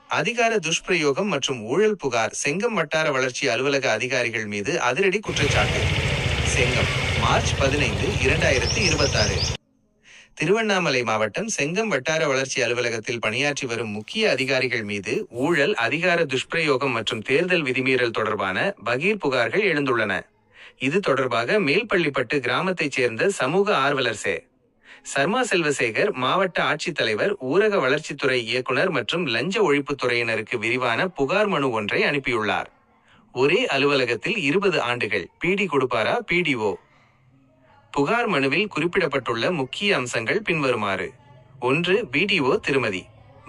அதிகார துஷ்பிரயோகம் மற்றும் ஊழல் புகார் செங்கம் வட்டார வளர்ச்சி அலுவலக அதிகாரிகள் மீது அதிரடி குற்றச்சாட்டு. செங்கம், மார்ச் 15, 2026. திருவண்ணாமலை மாவட்டம் செங்கம் வட்டார வளர்ச்சி அலுவலகத்தில் பணியாற்றி வரும் முக்கிய அதிகாரிகள் மீது ஊழல், அதிகார துஷ்பிரயோகம் மற்றும் தேர்தல் விதிமீறல் தொடர்பான பகீர் புகார்கள் எழுந்துள்ளன. இது தொடர்பாக மேல்பள்ளிப்பட்டு கிராமத்தைச் சேர்ந்த சமூக ஆர்வலர் சர்மா செல்வசேகர் மாவட்ட ஆட்சித்தலைவர், ஊரக வளர்ச்சித்துறை இயக்குனர் மற்றும் லஞ்ச ஒழிப்புத்துறையினருக்கு விரிவான புகார் மனு ஒன்றை அனுப்பியுள்ளார். ஒரே அலுவலகத்தில் 20 ஆண்டுகள் பிடி கொடுப்பாரா பிடிஓ? புகார் மனுவில் குறிப்பிடப்பட்டுள்ள முக்கிய அம்சங்கள் பின்வருமாறு. 1. பிடிஓ திருமதி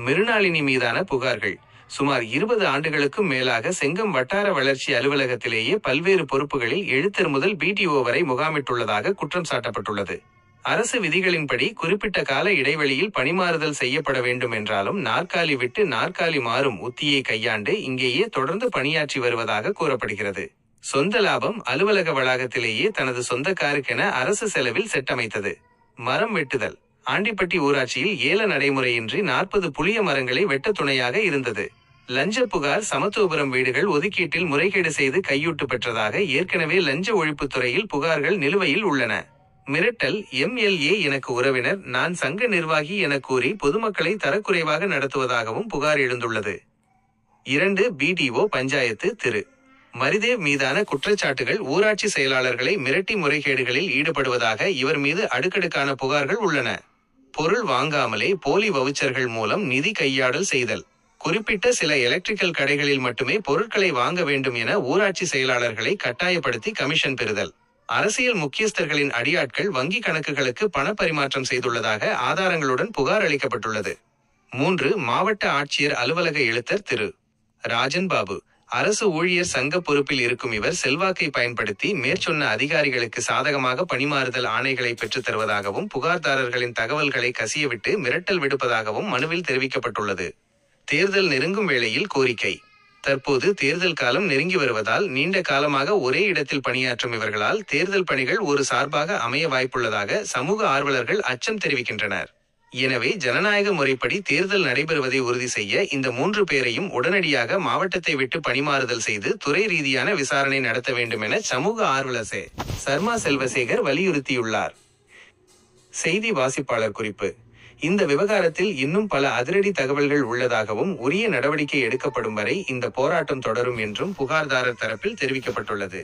மிருணாளினி மீதான புகார்கள். சுமார் 20 ஆண்டுகளுக்கும் மேலாக செங்கம் வட்டார வளர்ச்சி அலுவலகத்திலேயே பல்வேறு பொறுப்புகளில் எழுத்தர் முதல் பிடிஓ வரை முகாமிட்டுள்ளதாக குற்றம் சாட்டப்பட்டுள்ளது. அரசு விதிகளின்படி குறிப்பிட்ட கால இடைவெளியில் பணிமாறுதல் செய்யப்பட வேண்டும் என்றாலும் நாற்காலி விட்டு நாற்காலி மாறும் உத்தியை கையாண்டு இங்கேயே தொடர்ந்து பணியாற்றி வருவதாக கூறப்படுகிறது. சொந்த லாபம் அலுவலக வளாகத்திலேயே தனது சொந்த காருக்கென அரசு செலவில் செட்டமைத்தது. மரம் வெட்டுதல். ஆண்டிப்பட்டி ஊராட்சியில் ஏல நடைமுறையின்றி 40 புளிய மரங்களை வெட்ட துணையாக இருந்தது. லஞ்ச புகார். சமத்துவபுரம் வீடுகள் ஒதுக்கீட்டில் முறைகேடு செய்து கையூட்டு பெற்றதாக ஏற்கனவே லஞ்ச ஒழிப்புத்துறையில் புகார்கள் நிலுவையில் உள்ளன. மிரட்டல். எம்எல்ஏ எனக்கு உறவினர், நான் சங்க நிர்வாகி என கூறி பொதுமக்களை தரக்குறைவாக நடத்துவதாகவும் புகார் எழுந்துள்ளது. 2. பிடிஓ பஞ்சாயத்து திரு மரிதேவ் மீதான குற்றச்சாட்டுகள். ஊராட்சி செயலாளர்களை மிரட்டி முறைகேடுகளில் ஈடுபடுவதாக இவர் மீது அடுக்கடுக்கான புகார்கள் உள்ளன. பொருள் வாங்காமலே போலி வவுச்சர்கள் மூலம் நிதி கையாடல் செய்தல். குறிப்பிட்ட சில எலக்ட்ரிக்கல் கடைகளில் மட்டுமே பொருட்களை வாங்க வேண்டும் என ஊராட்சி செயலாளர்களை கட்டாயப்படுத்தி கமிஷன் பெறுதல். அரசியல் முக்கியஸ்தர்களின் அடியாட்கள் வங்கி கணக்குகளுக்கு பணப்பரிமாற்றம் செய்துள்ளதாக ஆதாரங்களுடன் புகார் அளிக்கப்பட்டுள்ளது. 3. மாவட்ட ஆட்சியர் அலுவலக எழுத்தர் திரு ராஜன் பாபு. அரசு ஊழியர் சங்க பொறுப்பில் இருக்கும் இவர் செல்வாக்கை பயன்படுத்தி மேற்சொன்ன அதிகாரிகளுக்கு சாதகமாக பணிமாறுதல் ஆணைகளை பெற்றுத் தருவதாகவும் புகார்தாரர்களின் தகவல்களை கசியவிட்டு மிரட்டல் விடுப்பதாகவும் மனுவில் தெரிவிக்கப்பட்டுள்ளது. தேர்தல் நெருங்கும் வேளையில் கோரிக்கை. தற்போது தேர்தல் காலம் நெருங்கி வருவதால் நீண்ட காலமாக ஒரே இடத்தில் பணியாற்றும் இவர்களால் தேர்தல் பணிகள் ஒரு சார்பாக அமைய வாய்ப்புள்ளதாக சமூக ஆர்வலர்கள் அச்சம் தெரிவிக்கின்றனர். எனவே ஜனநாயக முறைப்படி தேர்தல் நடைபெறுவதை உறுதி செய்ய இந்த 3 பேரையும் உடனடியாக மாவட்டத்தை விட்டு பணிமாறுதல் செய்து துறை ரீதியான விசாரணை நடத்த வேண்டும் என சமூக ஆர்வலர் சர்மா செல்வசேகர் வலியுறுத்தியுள்ளார். செய்தி வாசிப்பாளர் குறிப்பு. இந்த விவகாரத்தில் இன்னும் பல அதிரடி தகவல்கள் உள்ளதாகவும் உரிய நடவடிக்கை எடுக்கப்படும் வரை இந்த போராட்டம் தொடரும் என்றும் புகார்தாரர் தரப்பில் தெரிவிக்கப்பட்டுள்ளது.